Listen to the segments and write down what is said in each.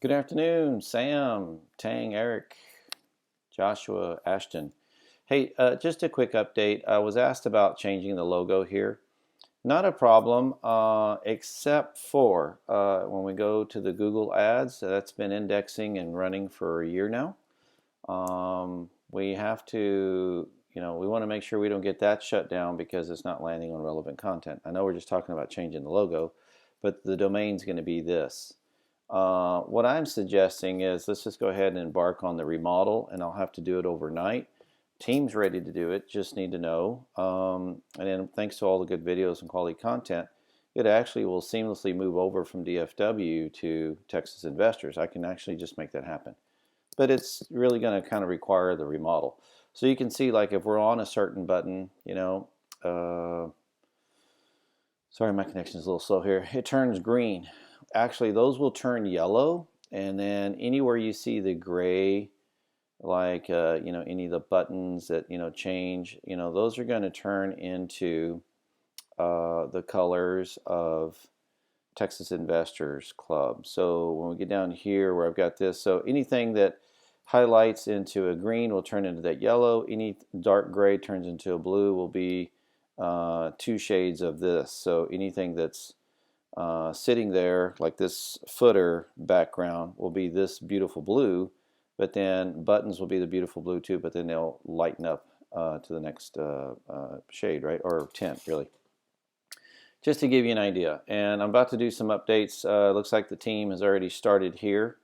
Good afternoon, Sam, Tang, Eric, Joshua, Ashton. Hey, just a quick update. I was asked about changing the logo here. Not a problem, except for when we go to the Google Ads, that's been indexing and running for a year now. We have to, we want to make sure we don't get that shut down because it's not landing on relevant content. I know we're just talking about changing the logo, but the domain's going to be this. What I'm suggesting is let's just go ahead and embark on the remodel, and I'll have to do it overnight. Team's ready to do it, just need to know. And then thanks to all the good videos and quality content, it actually will seamlessly move over from DFW to Texas Investors. I can actually just make that happen. But it's really going to kind of require the remodel. So you can see, like, if we're on a certain button, sorry, my connection is a little slow here. It turns green. Actually, those will turn yellow, and then anywhere you see the gray, like any of the buttons that change, those are going to turn into the colors of Texas Investors Club. So when we get down here where I've got this, so anything that highlights into a green will turn into that yellow. Any dark gray turns into a blue will be two shades of this. So anything that's sitting there, like this footer background, will be this beautiful blue, but then buttons will be the beautiful blue too, but then they'll lighten up to the next shade, right? Or tint, really. Just to give you an idea. And I'm about to do some updates. Looks like the team has already started here.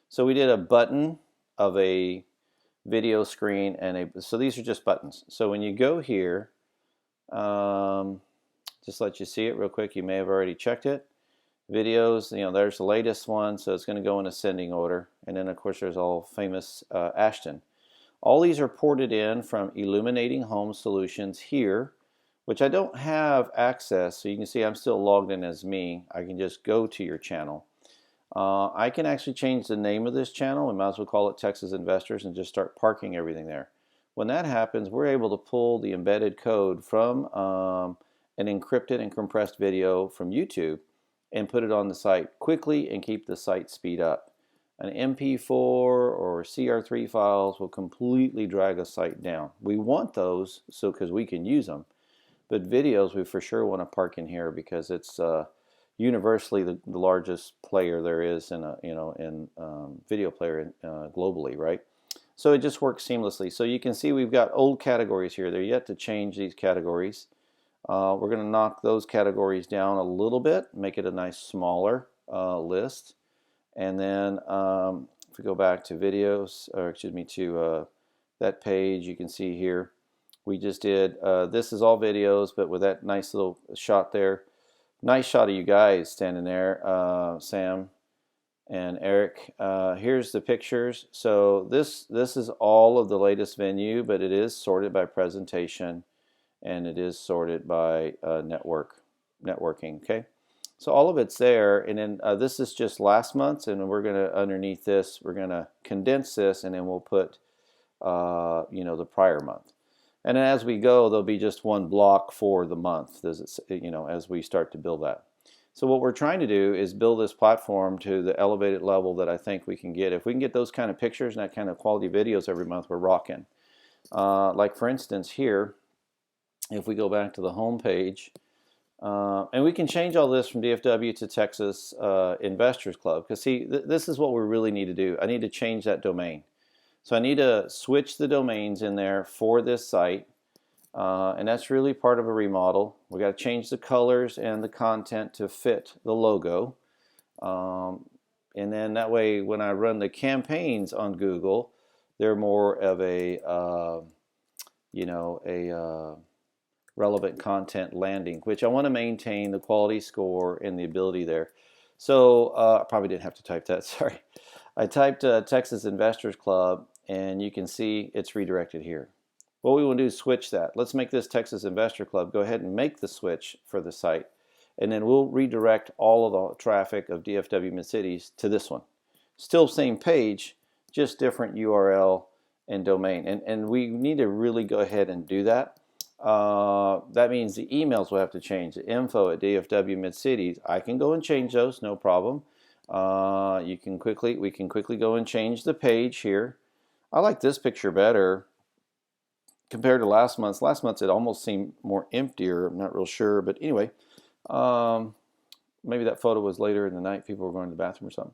So we did a button of a video screen, and so these are just buttons. So when you go here, just let you see it real quick. You may have already checked it. Videos, there's the latest one, so it's going to go in ascending order. And then, of course, there's all famous Ashton. All these are ported in from Illuminating Home Solutions here, which I don't have access. So you can see I'm still logged in as me. I can just go to your channel. I can actually change the name of this channel. We might as well call it Texas Investors and just start parking everything there. When that happens, we're able to pull the embedded code from an encrypted and compressed video from YouTube and put it on the site quickly and keep the site speed up. An MP4 or CR3 files will completely drag a site down. We want those because we can use them, but videos we for sure want to park in here because it's universally the largest player there is in video player globally, right? So it just works seamlessly. So you can see we've got old categories here. They're yet to change these categories. We're going to knock those categories down a little bit, make it a nice smaller list. And then if we go back to videos, or excuse me, to that page, you can see here, we just did, this is all videos, but with that nice little shot there. Nice shot of you guys standing there, Sam and Eric. Here's the pictures. So this is all of the latest venue, but it is sorted by presentation, and it is sorted by networking. Okay, so all of it's there, and then this is just last month's, and we're gonna underneath this we're gonna condense this, and then we'll put the prior month. And then as we go, there'll be just one block for the month, as we start to build that. So what we're trying to do is build this platform to the elevated level that I think we can get. If we can get those kind of pictures and that kind of quality videos every month, we're rocking. Like for instance here, if we go back to the home page, and we can change all this from DFW to Texas Investors Club, because see, this is what we really need to do. I need to change that domain. So I need to switch the domains in there for this site, and that's really part of a remodel. We got to change the colors and the content to fit the logo, and then that way when I run the campaigns on Google, they're more of a relevant content landing, which I want to maintain the quality score and the ability there. So I probably didn't have to type that, sorry. I typed Texas Investors Club, and you can see it's redirected here. What we want to do is switch that. Let's make this Texas Investor Club. Go ahead and make the switch for the site, and then we'll redirect all of the traffic of DFW Mid-Cities to this one. Still same page, just different URL and domain. And we need to really go ahead and do that. That means the emails will have to change. The info at DFW Mid-Cities, I can go and change those, no problem. we can quickly go and change the page here. I like this picture better compared to last month's. Last month's it almost seemed more emptier. I'm not real sure, but anyway, maybe that photo was later in the night. People were going to the bathroom or something.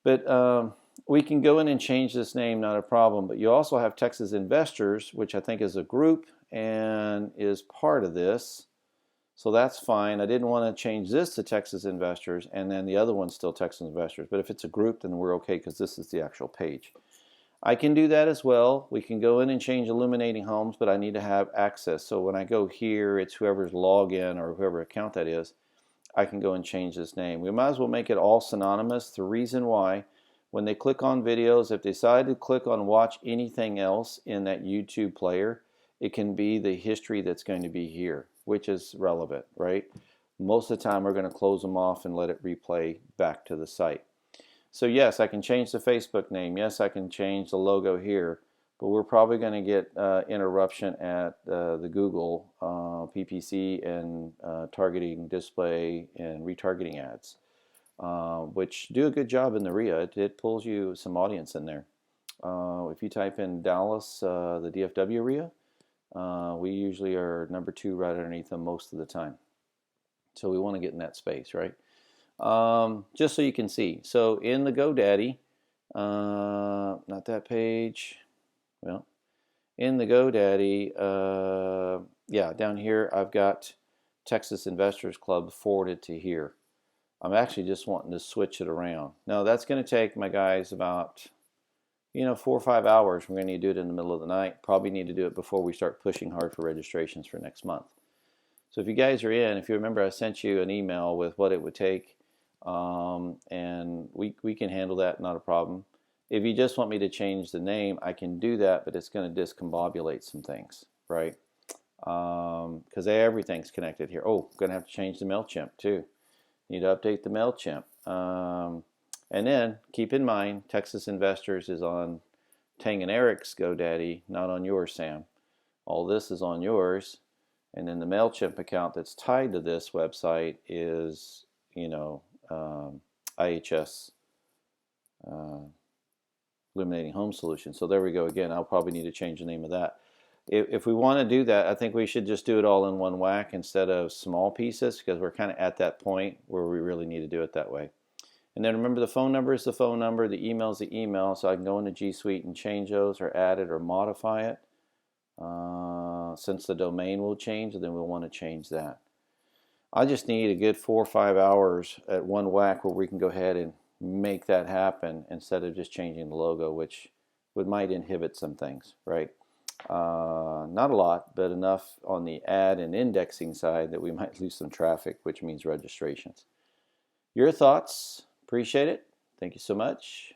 But we can go in and change this name, not a problem. But you also have Texas Investors, which I think is a group and is part of this. So that's fine. I didn't want to change this to Texas Investors, and then the other one's still Texas Investors. But if it's a group, then we're okay because this is the actual page. I can do that as well. We can go in and change Illuminating Homes, but I need to have access. So when I go here, it's whoever's login or whoever account that is. I can go and change this name. We might as well make it all synonymous. The reason why, when they click on videos, if they decide to click on watch anything else in that YouTube player, it can be the history that's going to be here, which is relevant, right? Most of the time we're going to close them off and let it replay back to the site. So yes, I can change the Facebook name. Yes, I can change the logo here, but we're probably going to get interruption at the Google PPC and targeting display and retargeting ads, which do a good job in the RIA. It pulls you some audience in there. If you type in Dallas, the DFW RIA, we usually are number 2 right underneath them most of the time. So we want to get in that space, right? Just so you can see. So in the GoDaddy, not that page, well, in the GoDaddy, yeah, down here I've got Texas Investors Club forwarded to here. I'm actually just wanting to switch it around. Now that's going to take my guys about 4 or 5 hours. We're going to need to do it in the middle of the night. Probably need to do it before we start pushing hard for registrations for next month. So if you guys are in, if you remember, I sent you an email with what it would take, and we can handle that, not a problem. If you just want me to change the name, I can do that, but it's going to discombobulate some things, right? Because everything's connected here. Oh, going to have to change the MailChimp too. Need to update the MailChimp. And then keep in mind, Texas Investors is on Tang and Eric's GoDaddy, not on yours, Sam. All this is on yours. And then the MailChimp account that's tied to this website is, IHS Illuminating Home Solutions. So there we go again. I'll probably need to change the name of that. If we want to do that, I think we should just do it all in one whack instead of small pieces, because we're kind of at that point where we really need to do it that way. And then remember, the phone number is the phone number, the email is the email, so I can go into G Suite and change those or add it or modify it. Since the domain will change, then we'll want to change that. I just need a good 4 or 5 hours at one whack where we can go ahead and make that happen instead of just changing the logo, which might inhibit some things, right? Not a lot, but enough on the ad and indexing side that we might lose some traffic, which means registrations. Your thoughts? Appreciate it. Thank you so much.